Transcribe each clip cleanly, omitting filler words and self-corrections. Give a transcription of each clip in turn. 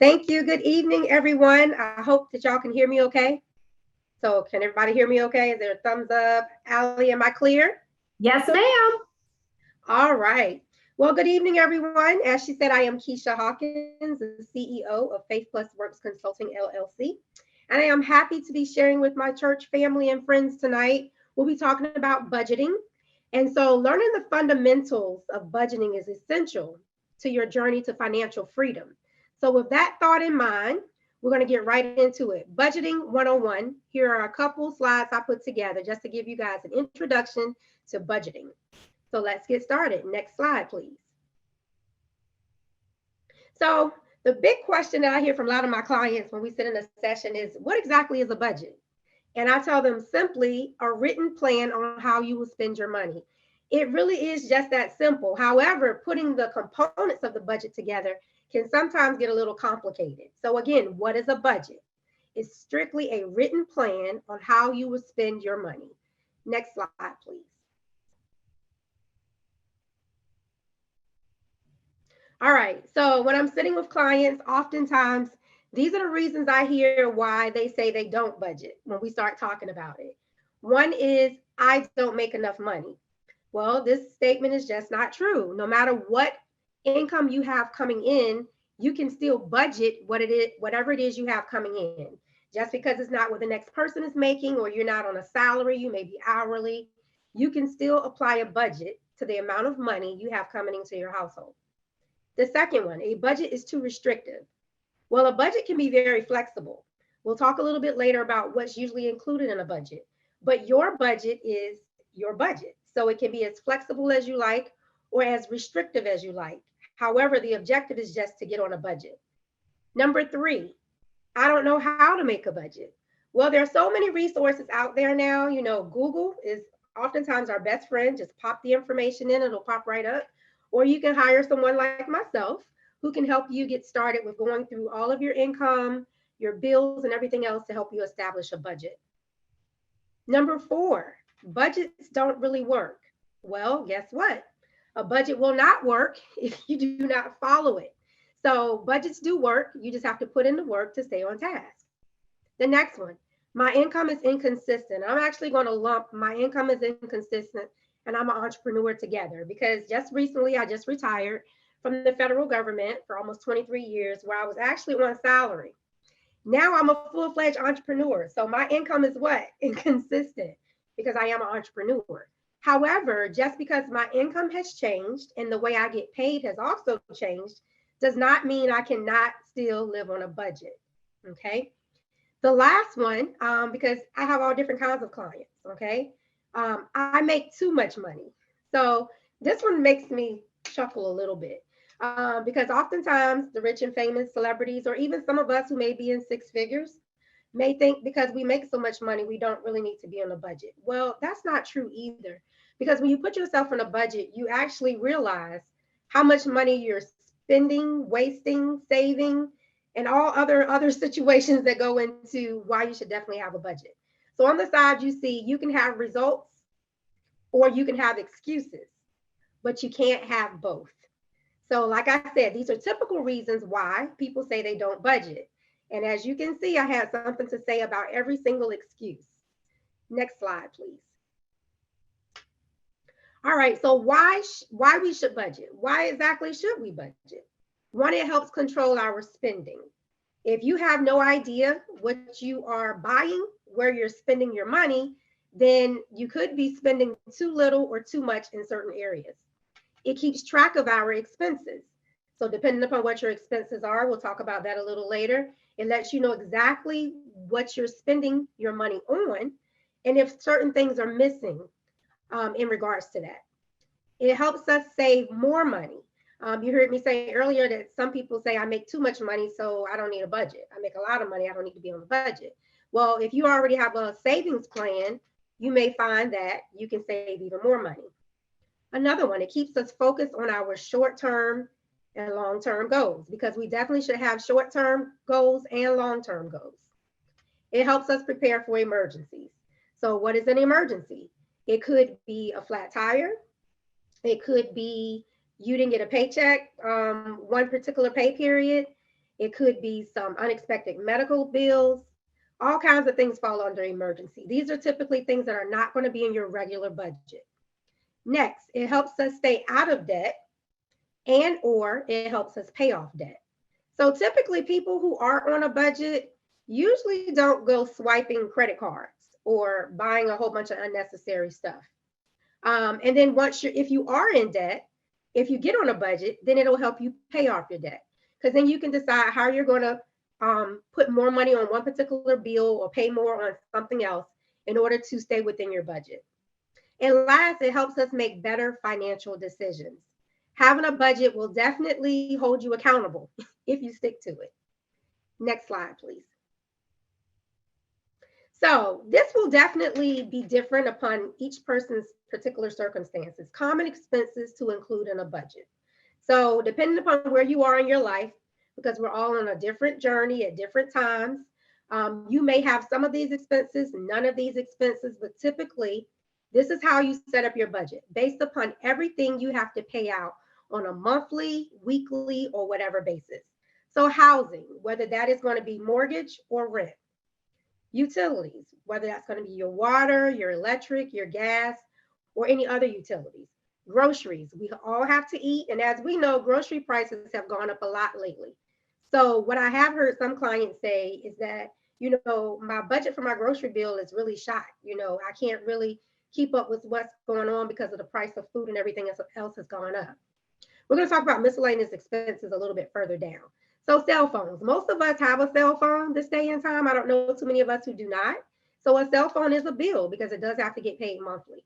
Thank you. Good evening, everyone. I hope that y'all can hear me okay. So can everybody hear me okay? Is there a thumbs up? Allie, am I clear? Yes, ma'am. All right. Well, good evening, everyone. As she said, I am Keisha Hawkins, the CEO of Faith Plus Works Consulting, LLC. And I am happy to be sharing with my church family and friends tonight. We'll be talking about budgeting. And so, learning the fundamentals of budgeting is essential to your journey to financial freedom. So, with that thought in mind, we're going to get right into it. Budgeting 101. Here are a couple slides I put together just to give you guys an introduction to budgeting. So, let's get started. Next slide, please. So, the big question that I hear from a lot of my clients when we sit in a session is what exactly is a budget? And I tell them simply a written plan on how you will spend your money. It really is just that simple. However, putting the components of the budget together can sometimes get a little complicated. So, again, what is a budget? It's strictly a written plan on how you will spend your money. Next slide, please. All right. So when I'm sitting with clients, oftentimes these are the reasons I hear why they say they don't budget when we start talking about it. One is, I don't make enough money. Well, this statement is just not true. No matter what income you have coming in, you can still budget whatever it is you have coming in. Just because it's not what the next person is making, or you're not on a salary, you may be hourly, you can still apply a budget to the amount of money you have coming into your household. The second one, a budget is too restrictive. Well, a budget can be very flexible. We'll talk a little bit later about what's usually included in a budget, but your budget is your budget. So it can be as flexible as you like or as restrictive as you like. However, the objective is just to get on a budget. Number three, I don't know how to make a budget. Well, there are so many resources out there now. Google is oftentimes our best friend. Just pop the information in, it'll pop right up. Or you can hire someone like myself who can help you get started with going through all of your income, your bills, and everything else to help you establish a budget. Number four, budgets don't really work. Well, guess what? A budget will not work if you do not follow it. So, budgets do work. You just have to put in the work to stay on task. The next one, my income is inconsistent. I'm actually going to lump my income is inconsistent and I'm an entrepreneur together because just recently I just retired from the federal government for almost 23 years where I was actually on salary. Now I'm a full-fledged entrepreneur. So my income is what? Inconsistent because I am an entrepreneur. However, just because my income has changed and the way I get paid has also changed does not mean I cannot still live on a budget. Okay. The last one, because I have all different kinds of clients, okay? I make too much money. So this one makes me chuckle a little bit because oftentimes the rich and famous celebrities, or even some of us who may be in six figures, may think because we make so much money, we don't really need to be on a budget. Well, that's not true either. Because when you put yourself on a budget, you actually realize how much money you're spending, wasting, saving, and all other situations that go into why you should definitely have a budget. So on the side, you see you can have results or you can have excuses, but you can't have both. So, like I said, these are typical reasons why people say they don't budget. And as you can see, I had something to say about every single excuse. Next slide, please. All right, so why we should budget? Why exactly should we budget? One, it helps control our spending. If you have no idea what you are buying, where you're spending your money, then you could be spending too little or too much in certain areas. It keeps track of our expenses. So, depending upon what your expenses are, we'll talk about that a little later. It lets you know exactly what you're spending your money on and if certain things are missing in regards to that. It helps us save more money. You heard me say earlier that some people say I make too much money, so I don't need a budget. I make a lot of money, I don't need to be on the budget. Well, if you already have a savings plan, you may find that you can save even more money. Another one, it keeps us focused on our short term and long term goals because we definitely should have short term goals and long term goals. It helps us prepare for emergencies. So, what is an emergency? It could be a flat tire, it could be you didn't get a paycheck one particular pay period. It could be some unexpected medical bills. All kinds of things fall under emergency. These are typically things that are not going to be in your regular budget. Next, it helps us stay out of debt, and or it helps us pay off debt. So typically people who are on a budget usually don't go swiping credit cards or buying a whole bunch of unnecessary stuff. And then if you are in debt, if you get on a budget, then it'll help you pay off your debt, because then you can decide how you're going to put more money on one particular bill or pay more on something else in order to stay within your budget. And last, it helps us make better financial decisions. Having a budget will definitely hold you accountable if you stick to it. Next slide, please. So this will definitely be different upon each person's particular circumstances. Common expenses to include in a budget. So depending upon where you are in your life, because we're all on a different journey at different times, you may have some of these expenses, none of these expenses, but typically this is how you set up your budget based upon everything you have to pay out on a monthly, weekly, or whatever basis. So housing, whether that is going to be mortgage or rent. Utilities, whether that's going to be your water, your electric, your gas, or any other utilities. Groceries, we all have to eat. And as we know, grocery prices have gone up a lot lately. So what I have heard some clients say is that, my budget for my grocery bill is really shot. I can't really keep up with what's going on because of the price of food and everything else has gone up. We're going to talk about miscellaneous expenses a little bit further down. So cell phones, most of us have a cell phone this day and time. I don't know too many of us who do not. So a cell phone is a bill because it does have to get paid monthly.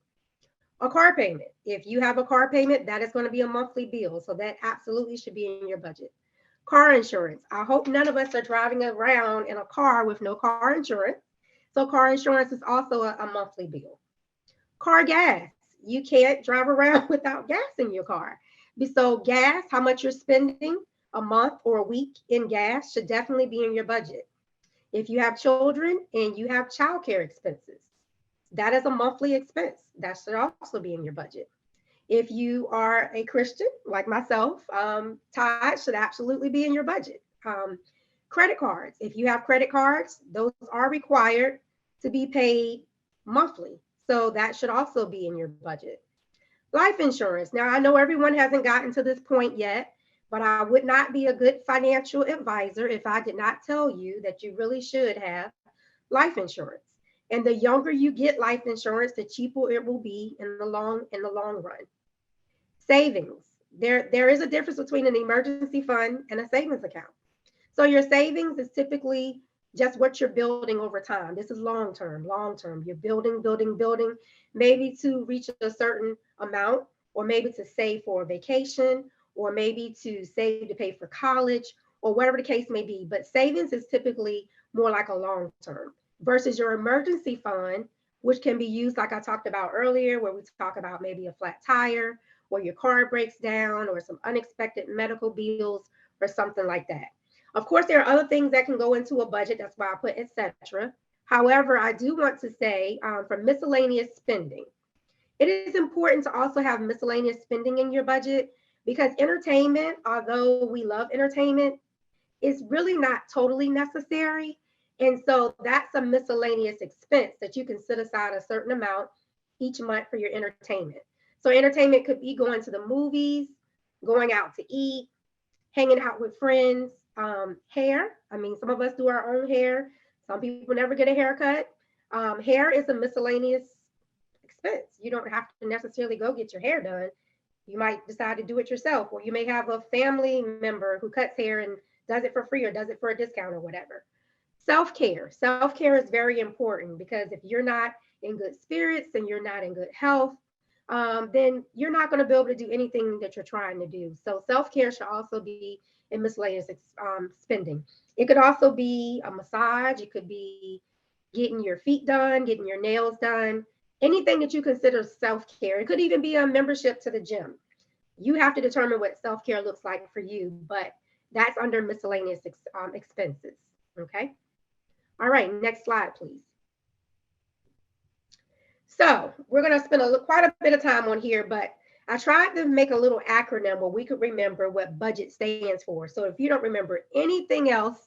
A car payment, if you have a car payment, that is going to be a monthly bill. So that absolutely should be in your budget. Car insurance, I hope none of us are driving around in a car with no car insurance. So car insurance is also a monthly bill. Car gas, you can't drive around without gas in your car. So gas, how much you're spending a month or a week in gas should definitely be in your budget. If you have children and you have childcare expenses, that is a monthly expense. That should also be in your budget. If you are a Christian like myself, tithe should absolutely be in your budget. Credit cards, if you have credit cards, those are required to be paid monthly. So that should also be in your budget. Life insurance. Now, I know everyone hasn't gotten to this point yet, but I would not be a good financial advisor if I did not tell you that you really should have life insurance. And the younger you get life insurance, the cheaper it will be in the long run. Savings. There is a difference between an emergency fund and a savings account. So your savings is typically just what you're building over time. This is long term. You're building, maybe to reach a certain amount, or maybe to save for a vacation, or maybe to save to pay for college, or whatever the case may be. But savings is typically more like a long term versus your emergency fund, which can be used like I talked about earlier, where we talk about maybe a flat tire, or your car breaks down, or some unexpected medical bills, or something like that. Of course, there are other things that can go into a budget. That's why I put etc. However, I do want to say for miscellaneous spending, it is important to also have miscellaneous spending in your budget, because entertainment, although we love entertainment, is really not totally necessary. And so that's a miscellaneous expense that you can set aside a certain amount each month for your entertainment. So entertainment could be going to the movies, going out to eat, hanging out with friends. Hair, I mean, some of us do our own hair. Some people never get a haircut. Hair is a miscellaneous expense. You don't have to necessarily go get your hair done. You might decide to do it yourself, or you may have a family member who cuts hair and does it for free or does it for a discount or whatever. Self-care. Self-care is very important, because if you're not in good spirits and you're not in good health, then you're not going to be able to do anything that you're trying to do. So self-care should also be in miscellaneous spending. It could also be a massage. It could be getting your feet done, getting your nails done, anything that you consider self-care. It could even be a membership to the gym. You have to determine what self-care looks like for you, but that's under miscellaneous expenses. Okay. All right, next slide, please. So we're going to spend quite a bit of time on here, but I tried to make a little acronym where we could remember what budget stands for. So if you don't remember anything else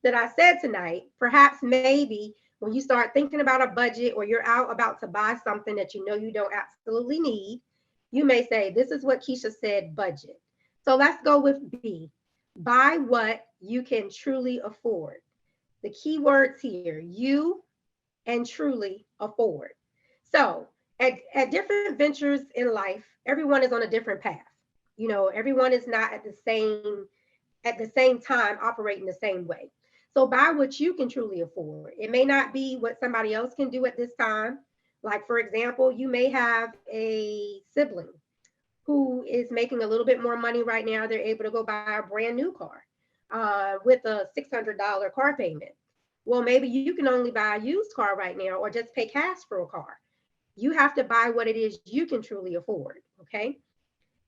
that I said tonight, perhaps maybe when you start thinking about a budget or you're out about to buy something that you know you don't absolutely need, you may say, this is what Keisha said, budget. So let's go with B. Buy what you can truly afford. The key words here, you and truly afford. So at different ventures in life, everyone is on a different path. You know, everyone is not at the same time operating the same way. So buy what you can truly afford. It may not be what somebody else can do at this time. Like, for example, you may have a sibling who is making a little bit more money right now. They're able to go buy a brand new car with a $600 car payment. Well, maybe you can only buy a used car right now or just pay cash for a car. You have to buy what it is you can truly afford. Okay.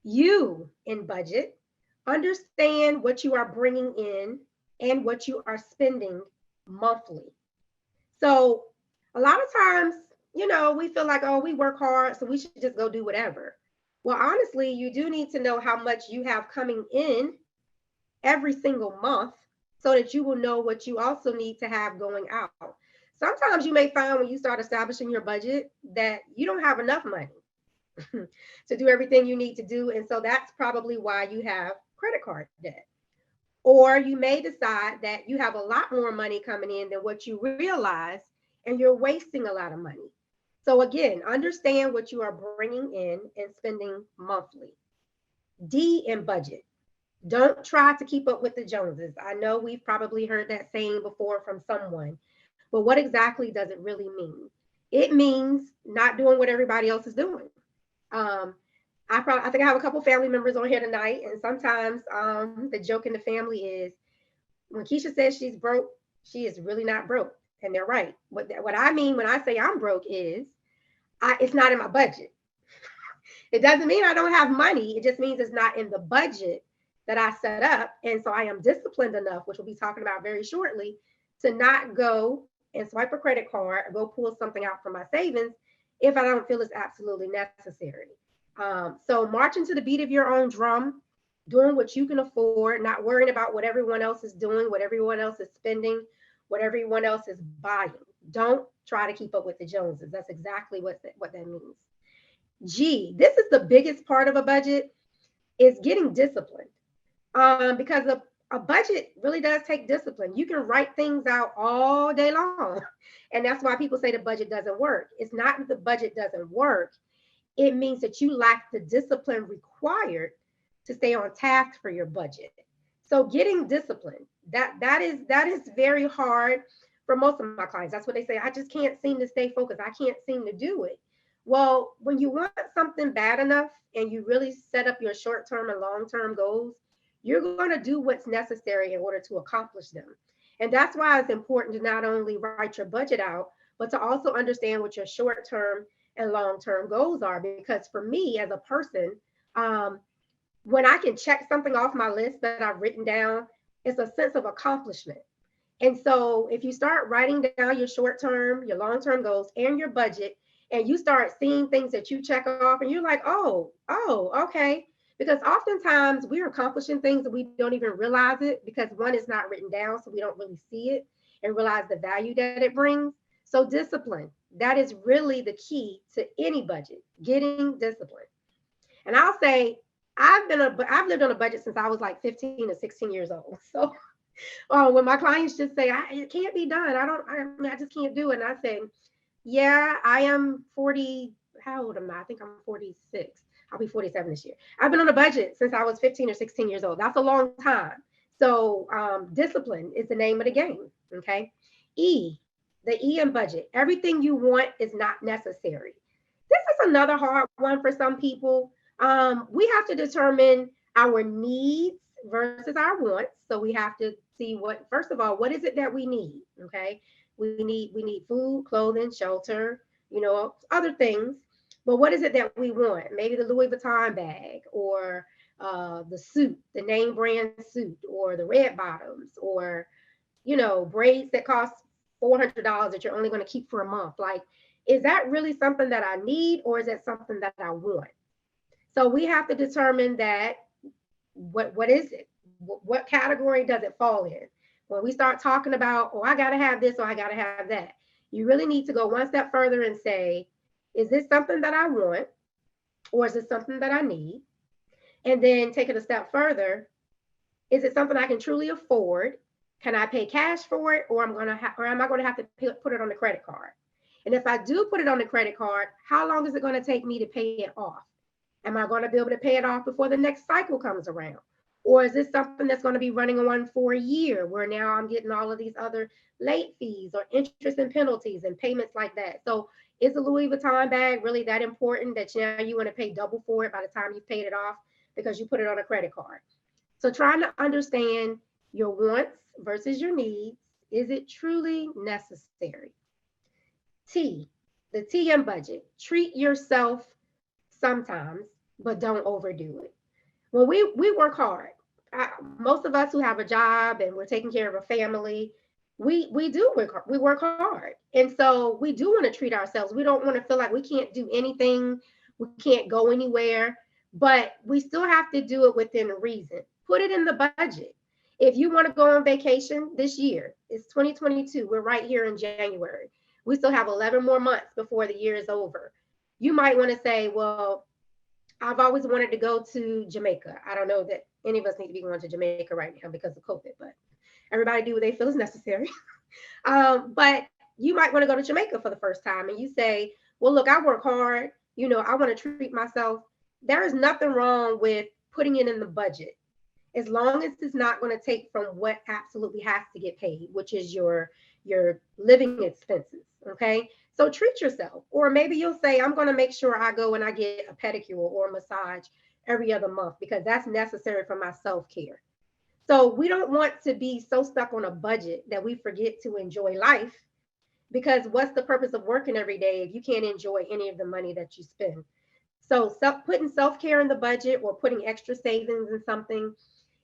You in budget, understand what you are bringing in and what you are spending monthly. So a lot of times, you know, we feel like, oh, we work hard, so we should just go do whatever. Well, honestly, you do need to know how much you have coming in every single month so that you will know what you also need to have going out. Sometimes you may find when you start establishing your budget that you don't have enough money to do everything you need to do. And so that's probably why you have credit card debt. Or you may decide that you have a lot more money coming in than what you realize, and you're wasting a lot of money. So, again, understand what you are bringing in and spending monthly. D in budget. Don't try to keep up with the Joneses. I know we've probably heard that saying before from someone, but what exactly does it really mean? It means not doing what everybody else is doing. Um, I think I have a couple family members on here tonight, and sometimes the joke in the family is when Keisha says she's broke, she is really not broke, and they're right. What I mean when I say I'm broke is it's not in my budget. It doesn't mean I don't have money. It just means it's not in the budget that I set up, and so I am disciplined enough, which we'll be talking about very shortly, to not go and swipe a credit card or go pull something out from my savings if I don't feel it's absolutely necessary. So marching to the beat of your own drum, doing what you can afford, not worrying about what everyone else is doing, what everyone else is spending, what everyone else is buying. Don't try to keep up with the Joneses. That's exactly what that means. G, this is the biggest part of a budget, is getting disciplined. Because a budget really does take discipline. You can write things out all day long. And that's why people say the budget doesn't work. It's not that the budget doesn't work. It means that you lack the discipline required to stay on task for your budget. So getting disciplined, that is very hard for most of my clients. That's what they say. I just can't seem to stay focused. I can't seem to do it. Well, when you want something bad enough and you really set up your short-term and long-term goals, you're going to do what's necessary in order to accomplish them. And that's why it's important to not only write your budget out, but to also understand what your short-term and long-term goals are. Because for me as a person, um, when I can check something off my list that I've written down, it's a sense of accomplishment. And so if you start writing down your short term, your long term goals, and your budget, and you start seeing things that you check off, and you're like, okay. Because oftentimes we're accomplishing things that we don't even realize it because one is not written down, so we don't really see it and realize the value that it brings. So discipline, that is really the key to any budget, getting discipline. And I'll say I've lived on a budget since I was like 15 or 16 years old. So when my clients just say it can't be done, I just can't do it. And I say, yeah, I am 40. How old am I? I think I'm 46. I'll be 47 this year. I've been on a budget since I was 15 or 16 years old. That's a long time. So discipline is the name of the game. Okay. E, the E in budget. Everything you want is not necessary. This is another hard one for some people. We have to determine our needs versus our wants. So we have to see what, first of all, what is it that we need? Okay. We need food, clothing, shelter, other things. But what is it that we want? Maybe the Louis Vuitton bag or the suit, the name brand suit, or the red bottoms, or braids that cost $400 that you're only going to keep for a month. Like, is that really something that I need, or is that something that I want? So we have to determine that what is it? What category does it fall in? When we start talking about, oh, I got to have this or I got to have that, you really need to go one step further and say, is this something that I want or is it something that I need? And then take it a step further. Is it something I can truly afford? Can I pay cash for it, or am I going to have to put it on the credit card? And if I do put it on the credit card, how long is it going to take me to pay it off? Am I going to be able to pay it off before the next cycle comes around? Or is this something that's going to be running on for a year where now I'm getting all of these other late fees or interest and penalties and payments like that? So is a Louis Vuitton bag really that important that now you want to pay double for it by the time you've paid it off because you put it on a credit card? So trying to understand your wants versus your needs. Is it truly necessary? T, the TM budget. Treat yourself sometimes, but don't overdo it. When we work hard, most of us who have a job and we're taking care of a family, we do work, we work hard, and so we do want to treat ourselves. We don't want to feel like we can't do anything, we can't go anywhere, but we still have to do it within reason. Put it in the budget. If you want to go on vacation this year, it's 2022. We're right here in January. We still have 11 more months before the year is over. You might want to say, well, I've always wanted to go to Jamaica. I don't know that any of us need to be going to Jamaica right now because of COVID, but everybody do what they feel is necessary. But you might want to go to Jamaica for the first time and you say, well, look, I work hard. I want to treat myself. There is nothing wrong with putting it in the budget as long as it's not going to take from what absolutely has to get paid, which is your living expenses. Okay. So treat yourself. Or maybe you'll say, I'm going to make sure I go and I get a pedicure or a massage every other month because that's necessary for my self-care. So we don't want to be so stuck on a budget that we forget to enjoy life, because what's the purpose of working every day if you can't enjoy any of the money that you spend? So putting self-care in the budget or putting extra savings in something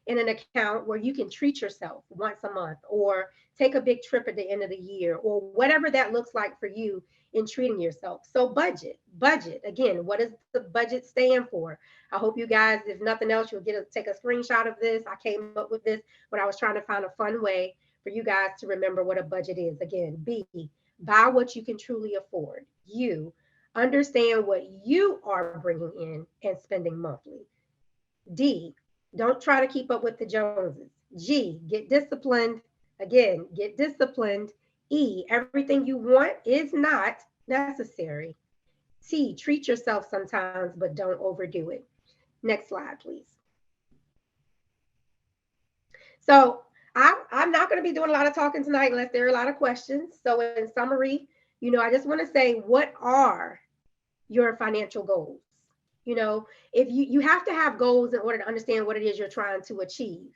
in an account where you can treat yourself once a month or take a big trip at the end of the year or whatever that looks like for you in treating yourself. So budget again, what does the budget stand for? I hope you guys, if nothing else, you'll take a screenshot of this. I came up with this when I was trying to find a fun way for you guys to remember what a budget is. Again, B, buy what you can truly afford. You understand what you are bringing in and spending monthly. D, don't try to keep up with the Joneses. G, get disciplined. Again, get disciplined. E, everything you want is not necessary. T, treat yourself sometimes, but don't overdo it. Next slide, please. So I'm not going to be doing a lot of talking tonight unless there are a lot of questions. So in summary, I just want to say, what are your financial goals? If you have to have goals in order to understand what it is you're trying to achieve.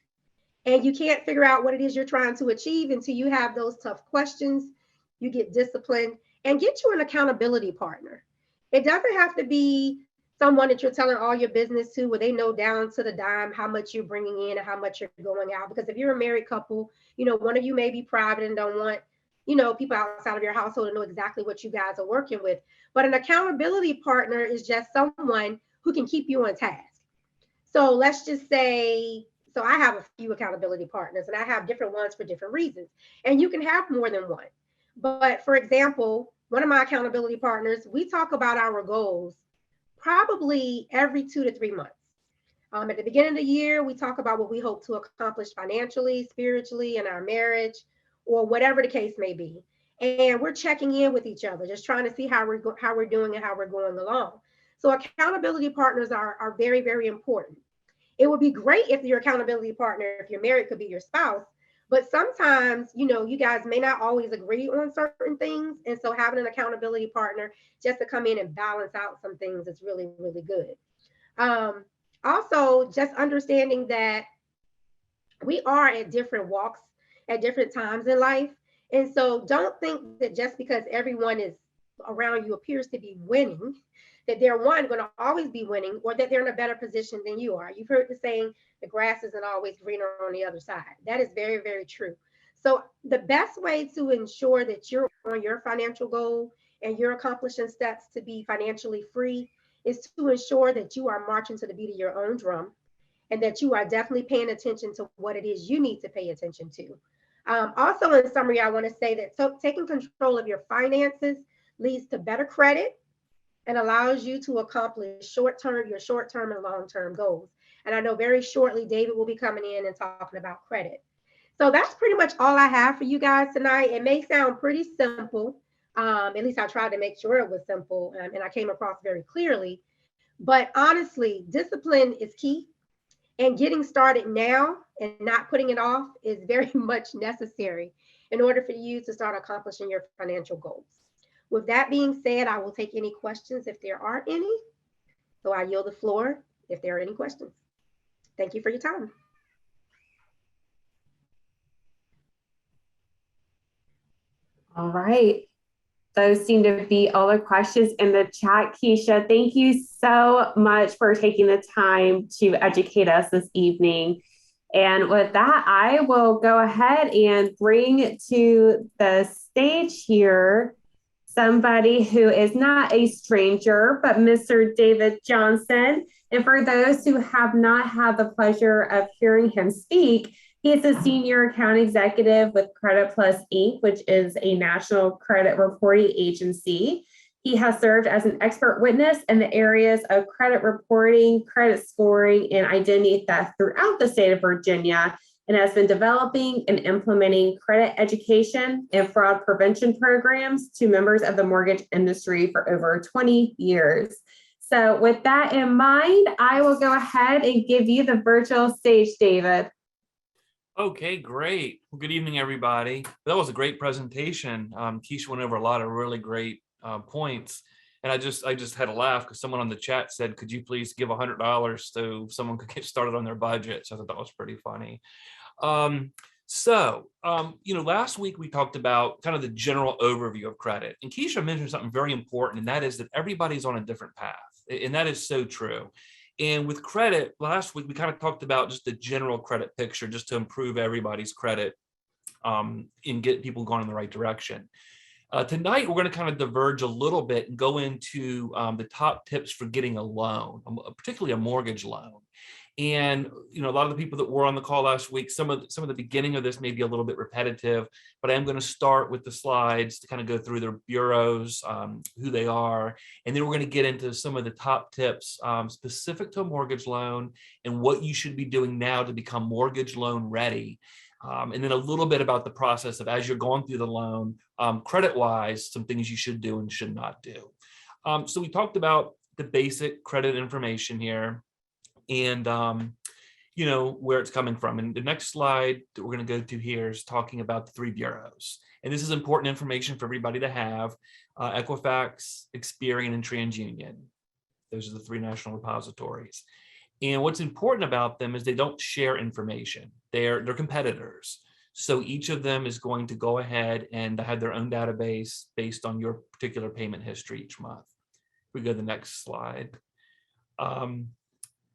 And you can't figure out what it is you're trying to achieve until you have those tough questions, you get disciplined, and get you an accountability partner. It doesn't have to be someone that you're telling all your business to, where they know down to the dime how much you're bringing in and how much you're going out. Because if you're a married couple, one of you may be private and don't want, people outside of your household to know exactly what you guys are working with. But an accountability partner is just someone who can keep you on task. So let's just say, so I have a few accountability partners and I have different ones for different reasons. And you can have more than one. But for example, one of my accountability partners, we talk about our goals probably every 2 to 3 months. At the beginning of the year, we talk about what we hope to accomplish financially, spiritually, in our marriage, or whatever the case may be. And we're checking in with each other, just trying to see how we're doing and how we're going along. So accountability partners are very, very important. It would be great if your accountability partner, if you're married, could be your spouse. But sometimes, you guys may not always agree on certain things. And so having an accountability partner just to come in and balance out some things is really, really good. Also, just understanding that we are at different walks at different times in life. And so don't think that just because everyone is around you appears to be winning, that they're going to always be winning, or that they're in a better position than you are. You've heard the saying, the grass isn't always greener on the other side. That is very, very true. So the best way to ensure that you're on your financial goal and you're accomplishing steps to be financially free is to ensure that you are marching to the beat of your own drum and that you are definitely paying attention to what it is you need to pay attention to. Also, in summary, I want to say that taking control of your finances leads to better credit and allows you to accomplish your short-term and long-term goals. And I know very shortly, David will be coming in and talking about credit. So that's pretty much all I have for you guys tonight. It may sound pretty simple. At least I tried to make sure it was simple, and I came across very clearly. But honestly, discipline is key. And getting started now and not putting it off is very much necessary in order for you to start accomplishing your financial goals. With that being said, I will take any questions if there are any. So I yield the floor if there are any questions. Thank you for your time. All right. Those seem to be all the questions in the chat. Keisha, thank you so much for taking the time to educate us this evening. And with that, I will go ahead and bring to the stage here somebody who is not a stranger, but Mr. David Johnson. And for those who have not had the pleasure of hearing him speak, he is a senior account executive with Credit Plus Inc., which is a national credit reporting agency. He has served as an expert witness in the areas of credit reporting, credit scoring, and identity theft throughout the state of Virginia, and has been developing and implementing credit education and fraud prevention programs to members of the mortgage industry for over 20 years. So with that in mind, I will go ahead and give you the virtual stage, David. Okay, great. Well, good evening, everybody. That was a great presentation. Keisha went over a lot of really great points. And I just had a laugh because someone on the chat said, could you please give $100 so someone could get started on their budget? So I thought that was pretty funny. Last week we talked about kind of the general overview of credit. And Keisha mentioned something very important, and that is that everybody's on a different path. And that is so true. And with credit, last week, we kind of talked about just the general credit picture, just to improve everybody's credit and get people going in the right direction. Tonight, we're going to kind of diverge a little bit and go into the top tips for getting a loan, particularly a mortgage loan. And a lot of the people that were on the call last week, some of the beginning of this may be a little bit repetitive, but I am going to start with the slides to kind of go through their bureaus, who they are, and then we're going to get into some of the top tips specific to a mortgage loan and what you should be doing now to become mortgage loan ready. And then a little bit about the process of as you're going through the loan, credit-wise, some things you should do and should not do. So we talked about the basic credit information here and where it's coming from. And the next slide that we're going to go to here is talking about the three bureaus. And this is important information for everybody to have. Equifax, Experian, and TransUnion. Those are the three national repositories. And what's important about them is they don't share information. They're competitors. So each of them is going to go ahead and have their own database based on your particular payment history each month. We go to the next slide.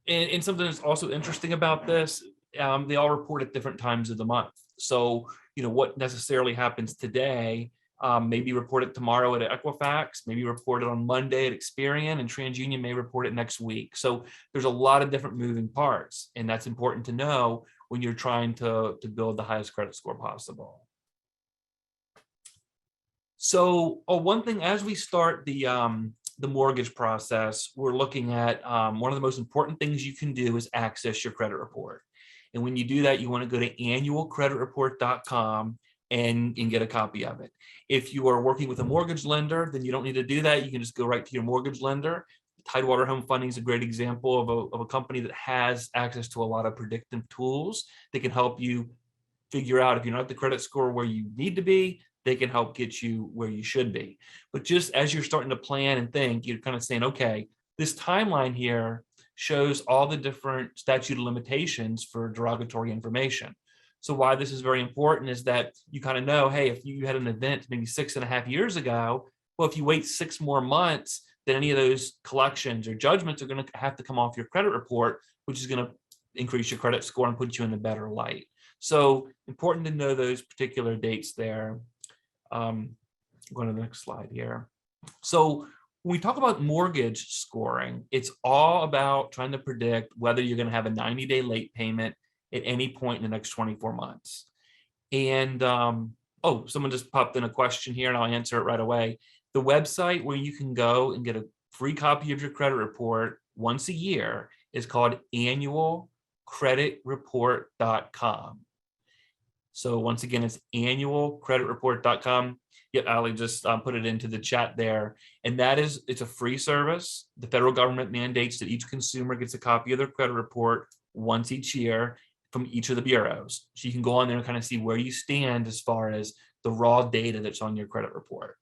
And something that's also interesting about this, they all report at different times of the month. So, what necessarily happens today may be reported tomorrow at Equifax, maybe reported on Monday at Experian, and TransUnion may report it next week. So there's a lot of different moving parts, and that's important to know when you're trying to build the highest credit score possible. So one thing as we start the mortgage process, we're looking at one of the most important things you can do is access your credit report. And when you do that, you want to go to annualcreditreport.com and get a copy of it. If you are working with a mortgage lender, then you don't need to do that. You can just go right to your mortgage lender. Tidewater Home Funding is a great example of a company that has access to a lot of predictive tools that can help you figure out if you're not at the credit score where you need to be. They can help get you where you should be. But just as you're starting to plan and think, you're kind of saying, okay, this timeline here shows all the different statute of limitations for derogatory information. So why this is very important is that you kind of know, hey, if you had an event maybe 6.5 years ago, well, if you wait 6 more months, then any of those collections or judgments are going to have to come off your credit report, which is going to increase your credit score and put you in a better light. So important to know those particular dates there. Going to the next slide here. So when we talk about mortgage scoring, it's all about trying to predict whether you're going to have a 90-day late payment at any point in the next 24 months. And oh, someone just popped in a question here and I'll answer it right away. The website where you can go and get a free copy of your credit report once a year is called annualcreditreport.com. So once again, it's annualcreditreport.com. Yep, Ali just put it into the chat there. And that is, it's a free service. The federal government mandates that each consumer gets a copy of their credit report once each year from each of the bureaus. So you can go on there and kind of see where you stand as far as the raw data that's on your credit report.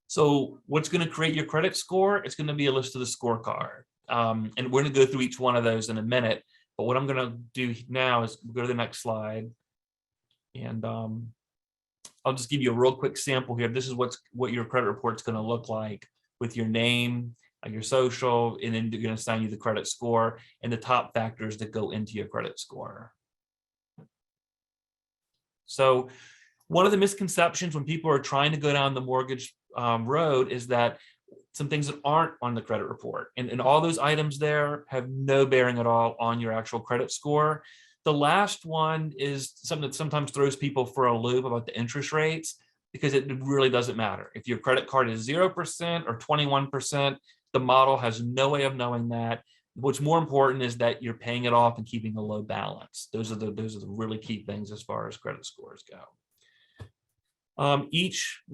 So what's going to create your credit score? It's going to be a list of the scorecard. And we're going to go through each one of those in a minute. But what I'm going to do now is go to the next slide. And I'll just give you a real quick sample here. This is what your credit report's going to look like with your name, your social, and then they're going to assign you the credit score and the top factors that go into your credit score. So one of the misconceptions when people are trying to go down the mortgage road is that some things that aren't on the credit report, and all those items there have no bearing at all on your actual credit score. The last one is something that sometimes throws people for a loop about the interest rates, because it really doesn't matter. If your credit card is 0% or 21%, the model has no way of knowing that. What's more important is that you're paying it off and keeping a low balance. Those are the really key things as far as credit scores go. We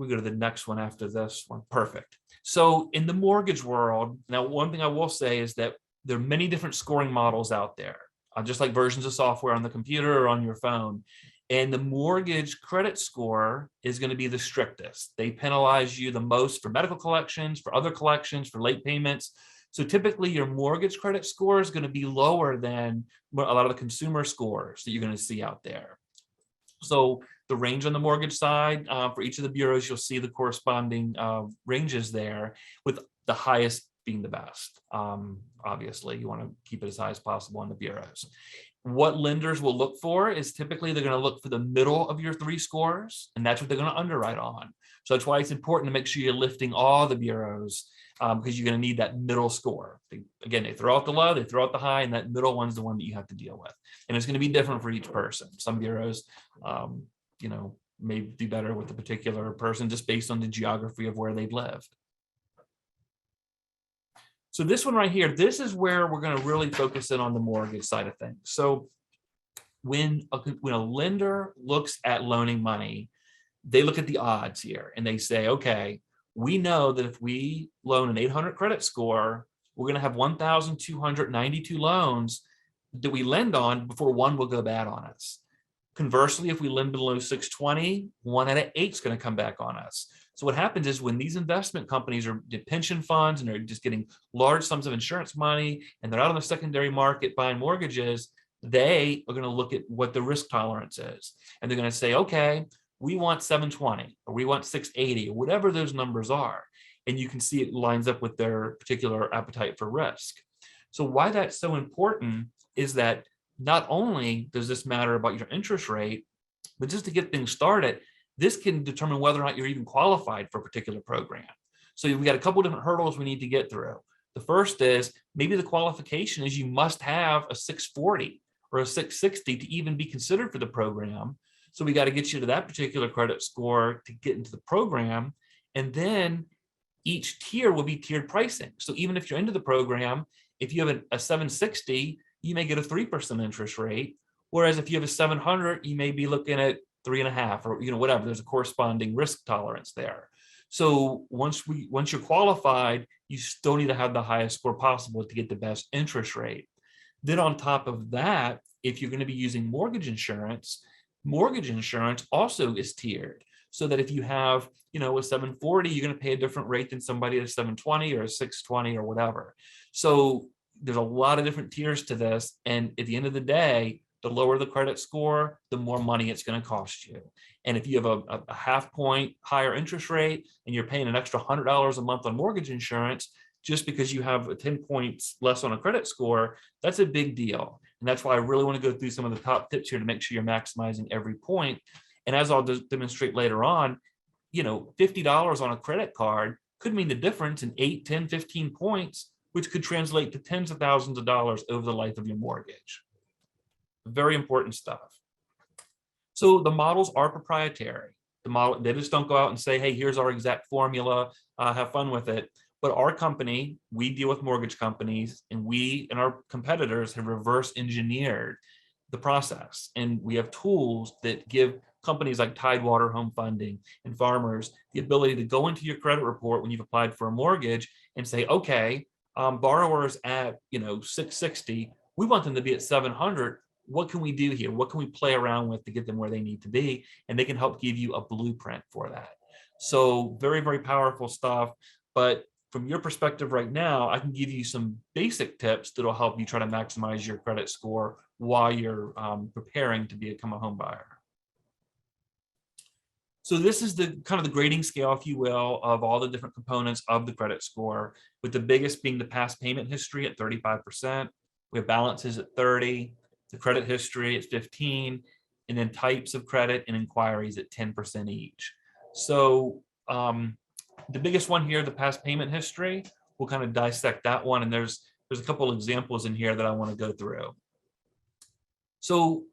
go to the next one after this one. Perfect. So in the mortgage world, now one thing I will say is that there are many different scoring models out there, just like versions of software on the computer or on your phone. And the mortgage credit score is going to be the strictest. They penalize you the most for medical collections, for other collections, for late payments. So typically your mortgage credit score is going to be lower than a lot of the consumer scores that you're going to see out there. So the range on the mortgage side, for each of the bureaus, you'll see the corresponding ranges there, with the highest being the best. Obviously, you want to keep it as high as possible on the bureaus. What lenders will look for is typically they're going to look for the middle of your 3 scores, and that's what they're going to underwrite on. So that's why it's important to make sure you're lifting all the bureaus, because you're going to need that middle score. Again, they throw out the low, they throw out the high, and that middle one's the one that you have to deal with. And it's going to be different for each person. Some bureaus, may do better with a particular person just based on the geography of where they've lived. So this one right here, this is where we're going to really focus in on the mortgage side of things. So when a lender looks at loaning money, they look at the odds here and they say, okay, we know that if we loan an 800 credit score, we're going to have 1,292 loans that we lend on before one will go bad on us. Conversely, if we lend below 620, 1 out of 8 is going to come back on us. So what happens is when these investment companies are pension funds and they're just getting large sums of insurance money and they're out on the secondary market buying mortgages, they are going to look at what the risk tolerance is. And they're going to say, okay, we want 720 or we want 680 or whatever those numbers are. And you can see it lines up with their particular appetite for risk. So why that's so important is that not only does this matter about your interest rate, but just to get things started, this can determine whether or not you're even qualified for a particular program. So we've got a couple of different hurdles we need to get through. The first is maybe the qualification is you must have a 640 or a 660 to even be considered for the program. So we got to get you to that particular credit score to get into the program. And then each tier will be tiered pricing. So even if you're into the program, if you have a 760, you may get a 3% interest rate. Whereas if you have a 700, you may be looking at 3.5 or whatever. There's a corresponding risk tolerance there. So once you're qualified, you still need to have the highest score possible to get the best interest rate. Then on top of that, if you're going to be using mortgage insurance also is tiered. So that if you have, a 740, you're going to pay a different rate than somebody at a 720 or a 620 or whatever. So there's a lot of different tiers to this. And at the end of the day, the lower the credit score, the more money it's going to cost you. And if you have a half point higher interest rate and you're paying an extra $100 a month on mortgage insurance, just because you have 10 points less on a credit score, that's a big deal. And that's why I really want to go through some of the top tips here to make sure you're maximizing every point. And as I'll demonstrate later on, $50 on a credit card could mean the difference in 8, 10, 15 points, which could translate to tens of thousands of dollars over the life of your mortgage. Very important stuff. So the models are proprietary. The model, they just don't go out and say, hey, here's our exact formula, have fun with it. But our company, we deal with mortgage companies, and we and our competitors have reverse engineered the process. And we have tools that give companies like Tidewater Home Funding and Farmers the ability to go into your credit report when you've applied for a mortgage and say, okay, borrowers at 660, we want them to be at 700. What can we do here? What can we play around with to get them where they need to be? And they can help give you a blueprint for that. So very, very powerful stuff. But from your perspective right now, I can give you some basic tips that'll help you try to maximize your credit score while you're preparing to become a home buyer. So this is the kind of the grading scale, if you will, of all the different components of the credit score, with the biggest being the past payment history at 35%. We have balances at 30, the credit history at 15, and then types of credit and inquiries at 10% each. So the biggest one here, the past payment history, we'll kind of dissect that one. And there's a couple of examples in here that I want to go through. So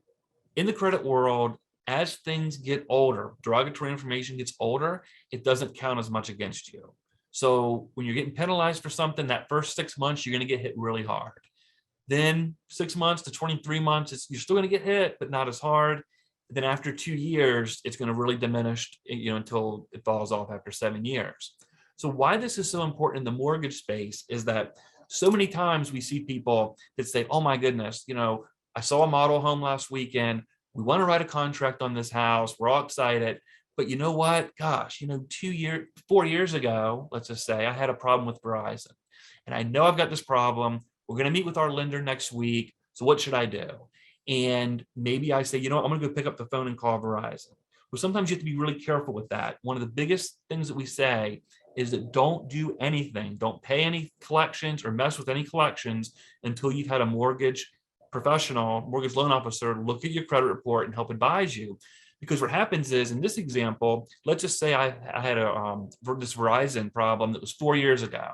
in the credit world, as things get older, derogatory information gets older, it doesn't count as much against you. So when you're getting penalized for something, that first 6 months, you're going to get hit really hard. Then 6 months to 23 months, you're still going to get hit, but not as hard. Then after 2 years, it's going to really diminish, until it falls off after 7 years. So why this is so important in the mortgage space is that so many times we see people that say, oh my goodness, I saw a model home last weekend. We want to write a contract on this house. We're all excited. But you know what? Gosh, 4 years ago, let's just say I had a problem with Verizon. And I know I've got this problem. We're going to meet with our lender next week. So what should I do? And maybe I say, I'm going to go pick up the phone and call Verizon. Well, sometimes you have to be really careful with that. One of the biggest things that we say is that don't do anything. Don't pay any collections or mess with any collections until you've had a mortgage professional, mortgage loan officer, look at your credit report and help advise you. Because what happens is, in this example, let's just say I had this Verizon problem that was 4 years ago.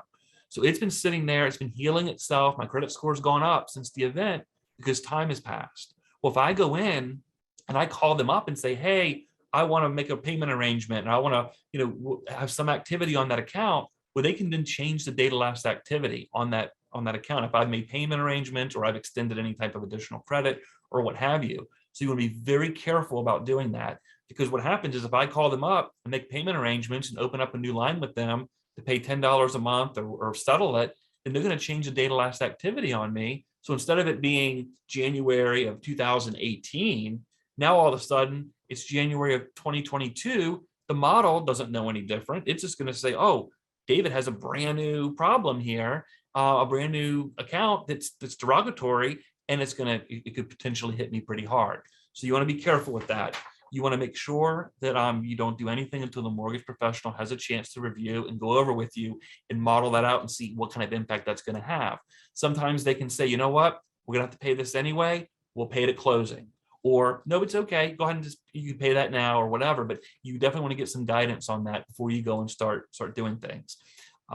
So it's been sitting there, it's been healing itself. My credit score's gone up since the event because time has passed. Well, if I go in and I call them up and say, hey, I want to make a payment arrangement and I want to, have some activity on that account, well, they can then change the date of last activity on that account if I've made payment arrangements or I've extended any type of additional credit or what have you. So you want to be very careful about doing that, because what happens is if I call them up and make payment arrangements and open up a new line with them to pay $10 a month or settle it, then they're going to change the date of last activity on me. So instead of it being January of 2018, now all of a sudden it's January of 2022. The model doesn't know any different. It's just going to say, oh, David has a brand new problem here, a brand new account that's derogatory, and it could potentially hit me pretty hard. So you want to be careful with that. You want to make sure that you don't do anything until the mortgage professional has a chance to review and go over with you and model that out and see what kind of impact that's going to have. Sometimes they can say, you know what, we're going to have to pay this anyway. We'll pay it at closing. Or no, it's okay. Go ahead and you can pay that now or whatever. But you definitely want to get some guidance on that before you go and start doing things.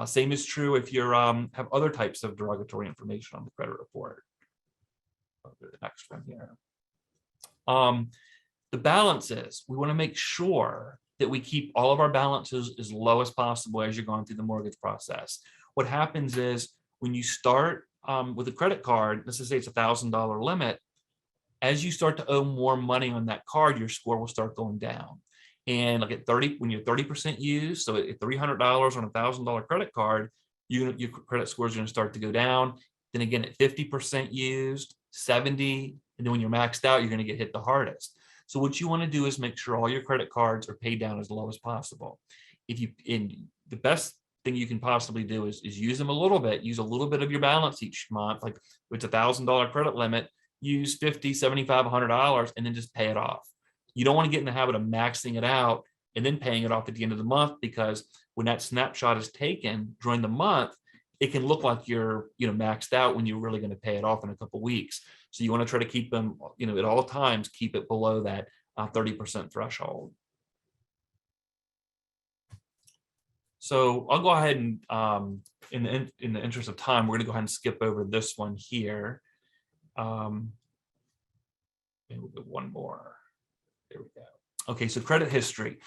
Same is true if you have other types of derogatory information on the credit report. I'll go to the next one here. The balances, we want to make sure that we keep all of our balances as low as possible as you're going through the mortgage process. What happens is when you start with a credit card, let's just say it's $1,000 limit, as you start to owe more money on that card, your score will start going down. And like when you're 30% used, so at $300 on a $1,000 credit card, your credit score is going to start to go down. Then again, at 50% used, 70, and then when you're maxed out, you're going to get hit the hardest. So what you want to do is make sure all your credit cards are paid down as low as possible. The best thing you can possibly do is use them a little bit, use a little bit of your balance each month. Like if it's $1,000 credit limit, use $50, $75, $100, and then just pay it off. You don't want to get in the habit of maxing it out and then paying it off at the end of the month, because when that snapshot is taken during the month, it can look like you're maxed out when you're really going to pay it off in a couple of weeks. So you want to try to keep them, at all times, keep it below that 30% threshold. So I'll go ahead and in the interest of time, we're going to go ahead and skip over this one here. Maybe we'll get one more. There we go. Okay, so credit history.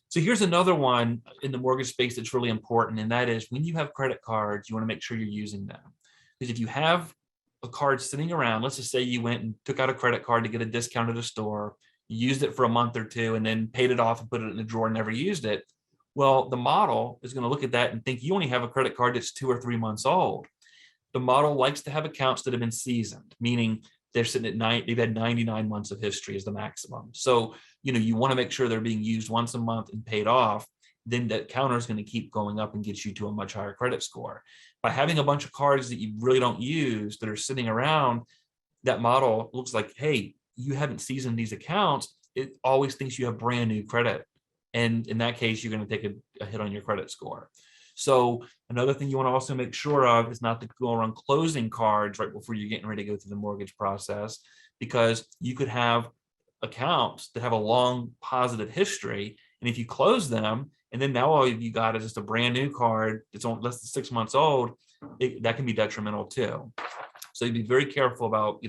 So here's another one in the mortgage space that's really important, and that is when you have credit cards, you want to make sure you're using them. Because if you have a card sitting around, let's just say you went and took out a credit card to get a discount at a store, you used it for a month or two and then paid it off and put it in the drawer and never used it. Well, the model is going to look at that and think you only have a credit card that's 2 or 3 months old. The model likes to have accounts that have been seasoned, meaning they're sitting at 9, they've had 99 months of history as the maximum. So, you want to make sure they're being used once a month and paid off. Then that counter is going to keep going up and get you to a much higher credit score. By having a bunch of cards that you really don't use that are sitting around, that model looks like, hey, you haven't seasoned these accounts. It always thinks you have brand new credit. And in that case, you're going to take a hit on your credit score. So another thing you want to also make sure of is not to go around closing cards right before you're getting ready to go through the mortgage process, because you could have accounts that have a long positive history. And if you close them, and then now all you got is just a brand new card that's only less than 6 months old, that can be detrimental too. So you'd be very careful about,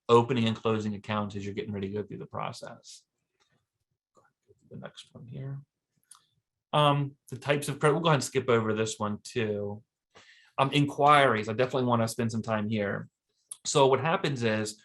opening and closing accounts as you're getting ready to go through the process. The next one here. The types of credit, we'll go ahead and skip over this one too. Inquiries, I definitely want to spend some time here. So what happens is,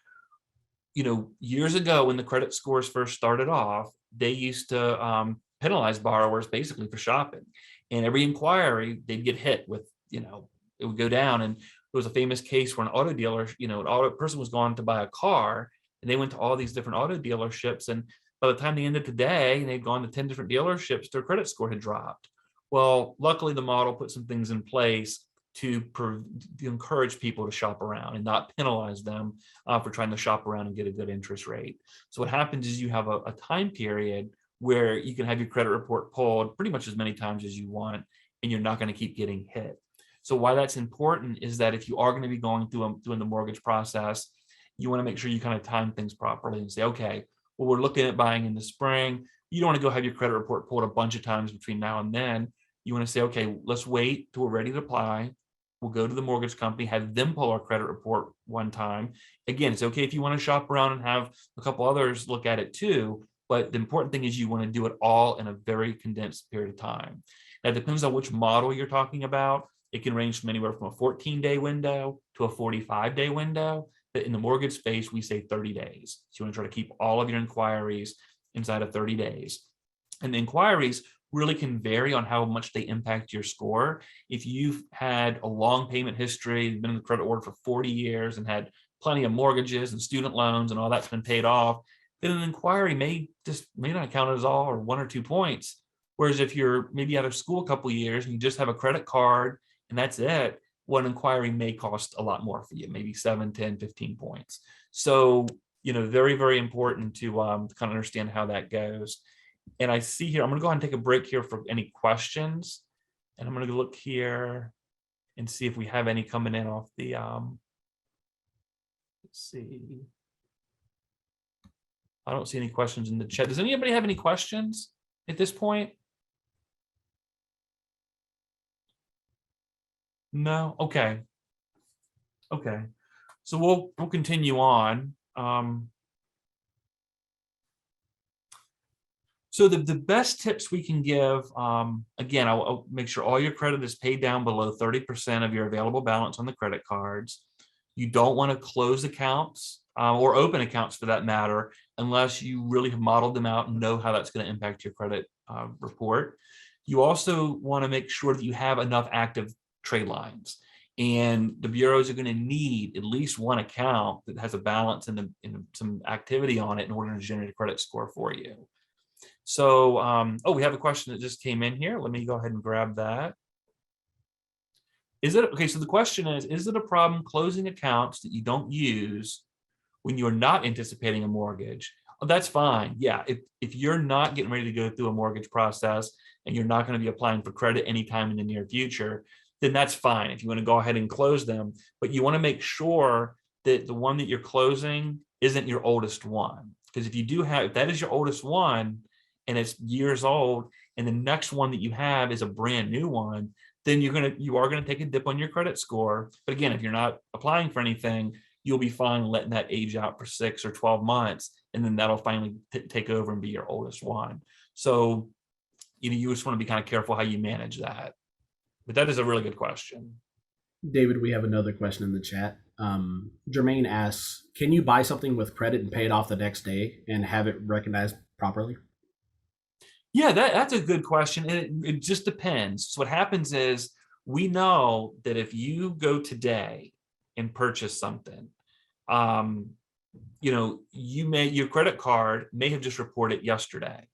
years ago when the credit scores first started off, they used to penalize borrowers basically for shopping. And every inquiry, they'd get hit with, it would go down. And there was a famous case where an auto dealer, an person was going to buy a car, and they went to all these different auto dealerships, and by the time they ended the day and they'd gone to 10 different dealerships, their credit score had dropped. Well, luckily the model put some things in place to encourage people to shop around and not penalize them for trying to shop around and get a good interest rate. So what happens is you have a time period where you can have your credit report pulled pretty much as many times as you want, and you're not going to keep getting hit. So why that's important is that if you are going to be going through doing the mortgage process, you want to make sure you kind of time things properly and say, okay, well, we're looking at buying in the spring. You don't want to go have your credit report pulled a bunch of times between now and then. You want to say, okay, let's wait till we're ready to apply. We'll go to the mortgage company, have them pull our credit report one time. Again, it's okay if you want to shop around and have a couple others look at it too, but the important thing is you want to do it all in a very condensed period of time. Now, it depends on which model you're talking about. It can range from anywhere from a 14-day window to a 45-day window. In the mortgage space, we say 30 days. So you want to try to keep all of your inquiries inside of 30 days. And the inquiries really can vary on how much they impact your score. If you've had a long payment history, been in the credit order for 40 years and had plenty of mortgages and student loans and all that's been paid off, then an inquiry may not count as all or 1 or 2 points. Whereas if you're maybe out of school a couple of years and you just have a credit card and that's it, one inquiry may cost a lot more for you, maybe 7, 10, 15 points. So, very, very important to kind of understand how that goes. And I see here, I'm going to go ahead and take a break here for any questions. And I'm going to look here and see if we have any coming in off the, let's see. I don't see any questions in the chat. Does anybody have any questions at this point? No. Okay. So we'll continue on. So the best tips we can give, again, I'll make sure all your credit is paid down below 30% of your available balance on the credit cards. You don't want to close accounts or open accounts for that matter, unless you really have modeled them out and know how that's going to impact your credit report. You also want to make sure that you have enough active trade lines, and the bureaus are going to need at least one account that has a balance and some activity on it in order to generate a credit score for you. So, we have a question that just came in here. Let me go ahead and grab that. Okay, so the question is it a problem closing accounts that you don't use when you're not anticipating a mortgage? Oh, that's fine. Yeah, if you're not getting ready to go through a mortgage process and you're not going to be applying for credit anytime in the near future, then that's fine if you want to go ahead and close them. But you want to make sure that the one that you're closing isn't your oldest one. Because if that is your oldest one and it's years old, and the next one that you have is a brand new one, then you are gonna take a dip on your credit score. But again, if you're not applying for anything, you'll be fine letting that age out for 6 or 12 months, and then that'll finally take over and be your oldest one. So, you just want to be kind of careful how you manage that. But that is a really good question. David, we have another question in the chat. Jermaine asks, can you buy something with credit and pay it off the next day and have it recognized properly? Yeah, that's a good question. And it just depends. So what happens is, we know that if you go today and purchase something, your credit card may have just reported yesterday,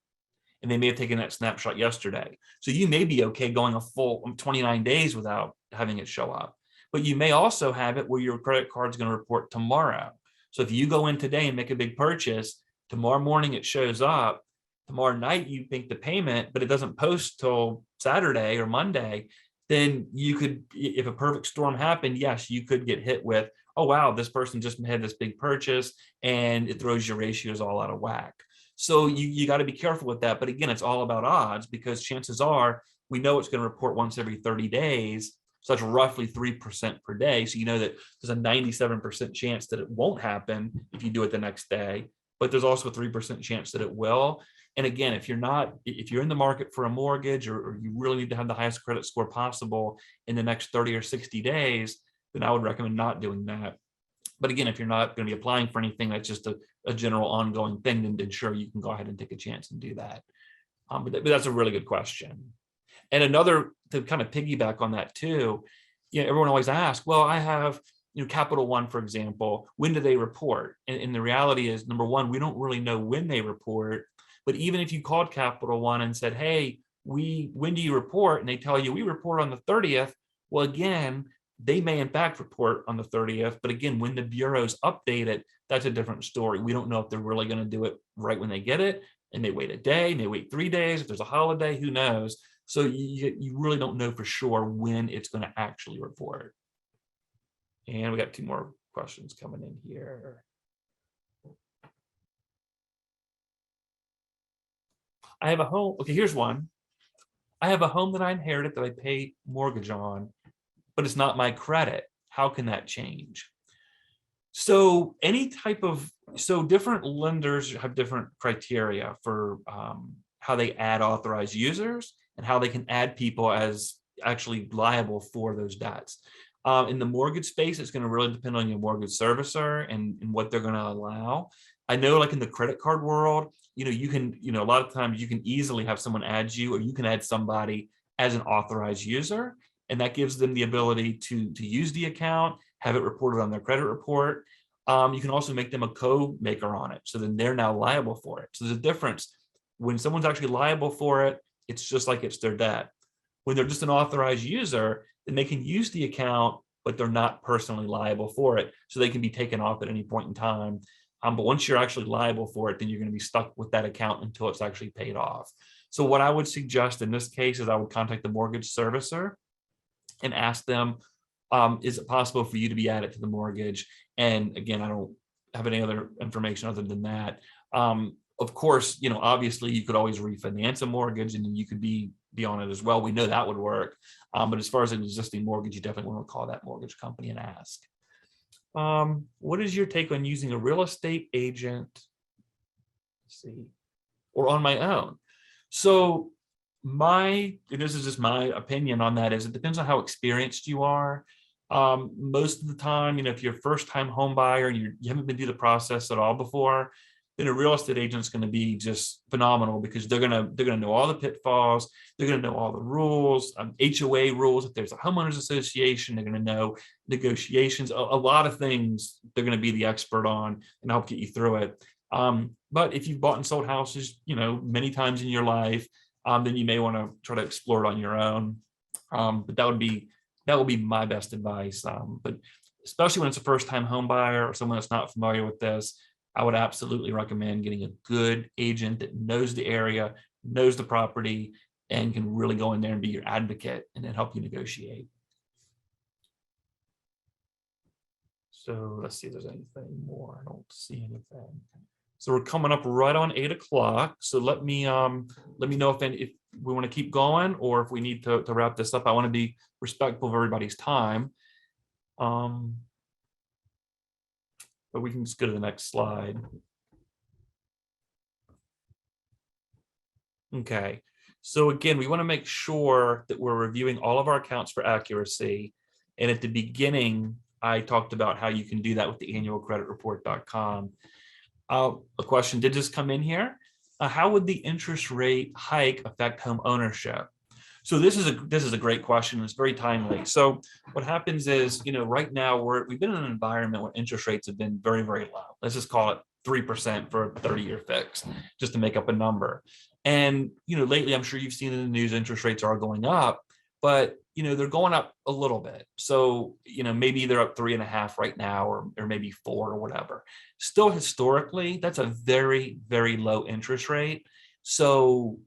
and they may have taken that snapshot yesterday. So you may be okay going a full 29 days without having it show up. But you may also have it where your credit card's going to report tomorrow. So if you go in today and make a big purchase, tomorrow morning it shows up, tomorrow night you make the payment, but it doesn't post till Saturday or Monday, then you could, if a perfect storm happened, yes, you could get hit with, oh, wow, this person just had this big purchase, and it throws your ratios all out of whack. So you got to be careful with that. But again, it's all about odds, because chances are we know it's going to report once every 30 days. So that's roughly 3% per day. So you know that there's a 97% chance that it won't happen if you do it the next day, but there's also a 3% chance that it will. And again, if you're in the market for a mortgage, or you really need to have the highest credit score possible in the next 30 or 60 days, then I would recommend not doing that. But again, if you're not going to be applying for anything, that's just a general ongoing thing, then sure, you can go ahead and take a chance and do that. But that's a really good question. And another, to kind of piggyback on that too, everyone always asks, well, I have, Capital One, for example, when do they report? And the reality is, number one, we don't really know when they report. But even if you called Capital One and said, hey, when do you report? And they tell you we report on the 30th. Well, again, they may in fact report on the 30th. But again, when the bureaus update it, that's a different story. We don't know if they're really going to do it right when they get it, and they wait a day, and they wait 3 days. If there's a holiday, who knows? So you really don't know for sure when it's going to actually report. And we got 2 more questions coming in here. I have a home. Okay, here's one. I have a home that I inherited that I pay mortgage on, but it's not my credit. How can that change? So different lenders have different criteria for how they add authorized users and how they can add people as actually liable for those debts. In the mortgage space, it's going to really depend on your mortgage servicer and what they're going to allow. I know, like in the credit card world, you can, a lot of times you can easily have someone add you, or you can add somebody as an authorized user, and that gives them the ability to use the account, have it reported on their credit report. You can also make them a co-maker on it, so then they're now liable for it. So there's a difference. When someone's actually liable for it, it's just like it's their debt. When they're just an authorized user, then they can use the account, but they're not personally liable for it. So they can be taken off at any point in time. But once you're actually liable for it, then you're going to be stuck with that account until it's actually paid off. So what I would suggest in this case is I would contact the mortgage servicer and ask them, is it possible for you to be added to the mortgage? And again, I don't have any other information other than that. Of course, obviously you could always refinance a mortgage and then you could be on it as well. We know that would work. But as far as an existing mortgage, you definitely want to call that mortgage company and ask. What is your take on using a real estate agent? Let's see, or on my own? So this is just my opinion on that, is it depends on how experienced you are. Most of the time, if you're a first-time home buyer and you haven't been through the process at all before, then a real estate agent is going to be just phenomenal, because they're going to know all the pitfalls. They're going to know all the rules, HOA rules. If there's a homeowners association, they're going to know negotiations, a lot of things they're going to be the expert on and help get you through it. But if you've bought and sold houses, many times in your life, then you may want to try to explore it on your own. But that would be my best advice. But especially when it's a first-time home buyer or someone that's not familiar with this, I would absolutely recommend getting a good agent that knows the area, knows the property, and can really go in there and be your advocate and then help you negotiate. So let's see if there's anything more. I don't see anything. So we're coming up right on 8 o'clock. So let me know if we want to keep going, or if we need to wrap this up. I want to be respectful of everybody's time. But we can just go to the next slide. Okay, so again, we want to make sure that we're reviewing all of our accounts for accuracy. And at the beginning, I talked about how you can do that with the annualcreditreport.com. A question did just come in here. How would the interest rate hike affect home ownership? So this is a great question. It's very timely. So what happens is, right now we've been in an environment where interest rates have been very, very low. Let's just call it 3% for a 30-year fix, just to make up a number. And lately, I'm sure you've seen in the news, interest rates are going up, but they're going up a little bit. So maybe they're up 3.5 right now, or maybe 4 or whatever. Still, historically, that's a very, very low interest rate. So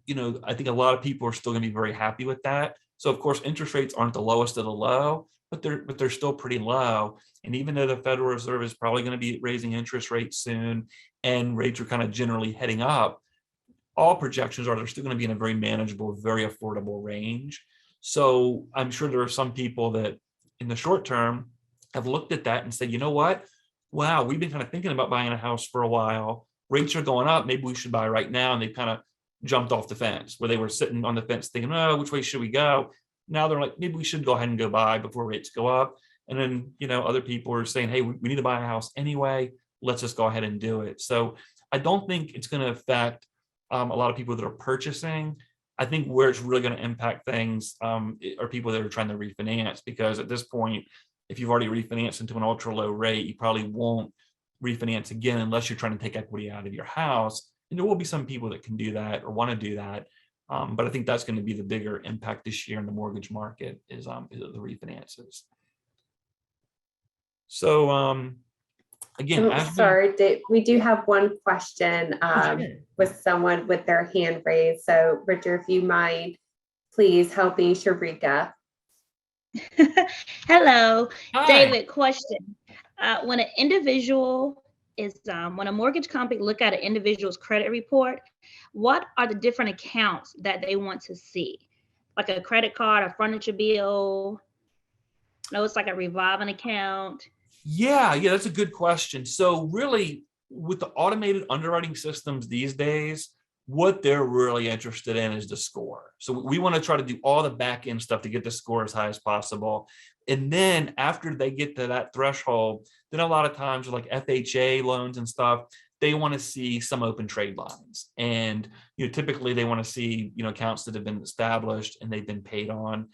I think a lot of people are still going to be very happy with that. So of course, interest rates aren't the lowest of the low, but they're still pretty low. And even though the Federal Reserve is probably going to be raising interest rates soon, and rates are kind of generally heading up, all projections are they're still going to be in a very manageable, very affordable range. So I'm sure there are some people that in the short term have looked at that and said, you know what? Wow, we've been kind of thinking about buying a house for a while. Rates are going up. Maybe we should buy right now. And they kind of jumped off the fence, where they were sitting on the fence thinking, oh, which way should we go? Now they're like, maybe we should go ahead and go buy before rates go up. And then, other people are saying, hey, we need to buy a house anyway. Let's just go ahead and do it. So I don't think it's going to affect a lot of people that are purchasing. I think where it's really going to impact things are people that are trying to refinance, because at this point, if you've already refinanced into an ultra low rate, you probably won't refinance again unless you're trying to take equity out of your house. And there will be some people that can do that or want to do that. But I think that's going to be the bigger impact this year in the mortgage market is the refinances. So again, sorry, we do have one question with someone with their hand raised. So Richard, if you mind, please helping Sharika. Hello, Hi. David, question. When an individual is, when a mortgage company look at an individual's credit report, what are the different accounts that they want to see? Like a credit card, a furniture bill? No, it's like a revolving account. Yeah, that's a good question. So really, with the automated underwriting systems these days, what they're really interested in is the score. So we want to try to do all the back end stuff to get the score as high as possible. And then after they get to that threshold, then a lot of times like FHA loans and stuff, they want to see some open trade lines. And typically they want to see accounts that have been established and they've been paid on.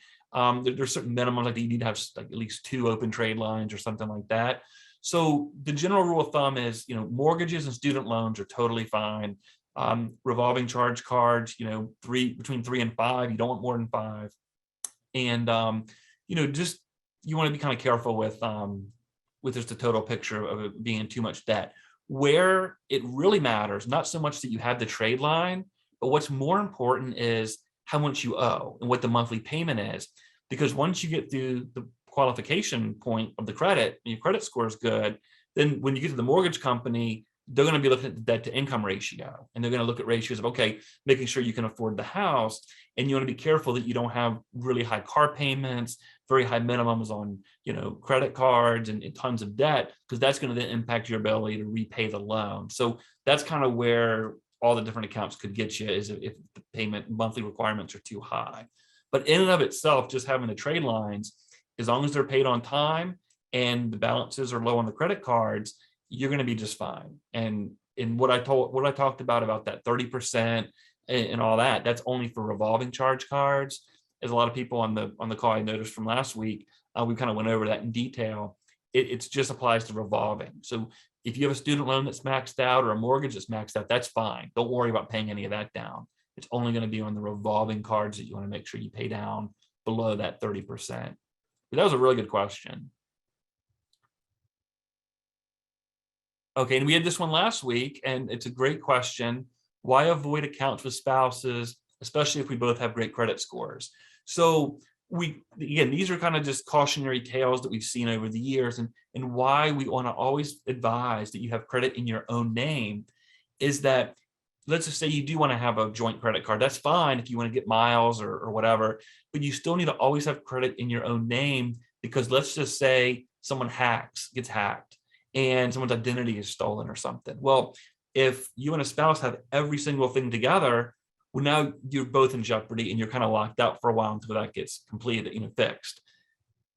There's certain minimums, like you need to have like at least 2 open trade lines or something like that. So the general rule of thumb is, mortgages and student loans are totally fine. Revolving charge cards, between 3 and 5, you don't want more than 5. And, just, you want to be kind of careful with just the total picture of it being too much debt. Where it really matters, not so much that you have the trade line, but what's more important is how much you owe and what the monthly payment is. Because once you get through the qualification point of the credit and your credit score is good, then when you get to the mortgage company, they're going to be looking at the debt to income ratio, and they're going to look at ratios of, okay, making sure you can afford the house. And you want to be careful that you don't have really high car payments, very high minimums on, credit cards and tons of debt, because that's going to then impact your ability to repay the loan. So that's kind of where all the different accounts could get you, is if the payment monthly requirements are too high. But in and of itself, just having the trade lines, as long as they're paid on time and the balances are low on the credit cards, you're going to be just fine. And in what I talked about that 30% and all that, that's only for revolving charge cards. As a lot of people on the call I noticed from last week, we kind of went over that in detail. It just applies to revolving. So if you have a student loan that's maxed out or a mortgage that's maxed out, that's fine. Don't worry about paying any of that down. It's only going to be on the revolving cards that you want to make sure you pay down below that 30%. But that was a really good question. Okay, and we had this one last week, and it's a great question. Why avoid accounts with spouses, especially if we both have great credit scores? So these are kind of just cautionary tales that we've seen over the years, and why we want to always advise that you have credit in your own name is that let's just say you do want to have a joint credit card. That's fine if you want to get miles or whatever, but you still need to always have credit in your own name, because let's just say someone gets hacked and someone's identity is stolen or something. Well, if you and a spouse have every single thing together, well, now you're both in jeopardy and you're kind of locked out for a while until that gets completed, fixed.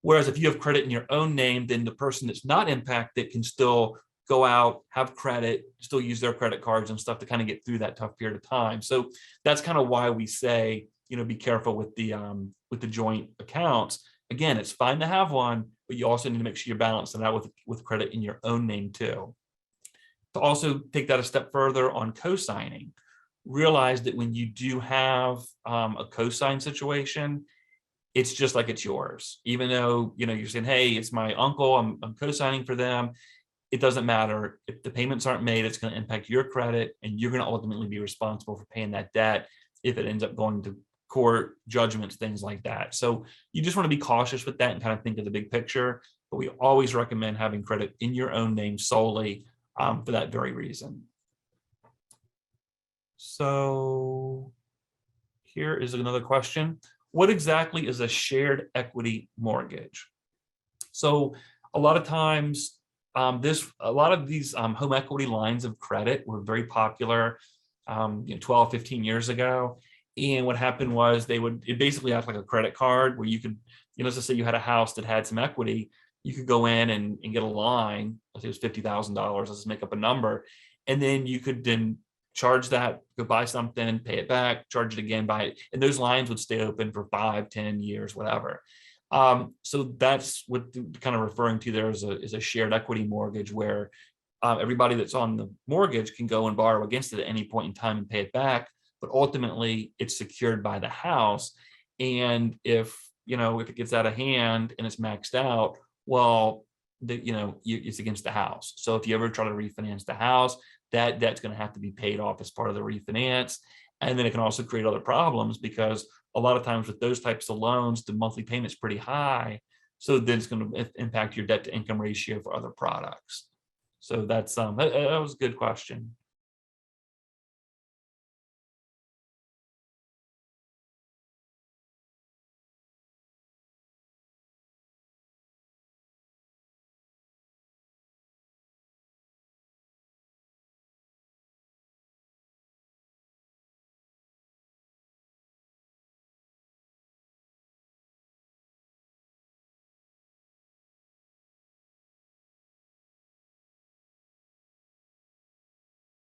Whereas if you have credit in your own name, then the person that's not impacted can still go out, have credit, still use their credit cards and stuff to kind of get through that tough period of time. So that's kind of why we say, be careful with the joint accounts. Again, it's fine to have one, but you also need to make sure you're balancing it out with credit in your own name too. To also take that a step further on co-signing, realize that when you do have a co-sign situation, it's just like it's yours. Even though, you're saying, hey, it's my uncle, I'm co-signing for them. It doesn't matter. If the payments aren't made, it's going to impact your credit, and you're going to ultimately be responsible for paying that debt if it ends up going to court, judgments, things like that. So you just want to be cautious with that and kind of think of the big picture. But we always recommend having credit in your own name solely for that very reason. So here is another question. What exactly is a shared equity mortgage? So a lot of times, a lot of these home equity lines of credit were very popular 12, 15 years ago. And what happened was it basically act like a credit card where you could, let's just say you had a house that had some equity, you could go in and get a line, let's say it was $50,000, let's just make up a number. And then you could then charge that, go buy something, pay it back, charge it again, buy it. And those lines would stay open for 5, 10 years, whatever. So that's what kind of referring to there is a shared equity mortgage where everybody that's on the mortgage can go and borrow against it at any point in time and pay it back. But ultimately it's secured by the house. And if it gets out of hand and it's maxed out, well, it's against the house. So if you ever try to refinance the house, that debt's going to have to be paid off as part of the refinance. And then it can also create other problems because a lot of times with those types of loans, the monthly payment's pretty high. So then it's going to impact your debt to income ratio for other products. So that was a good question.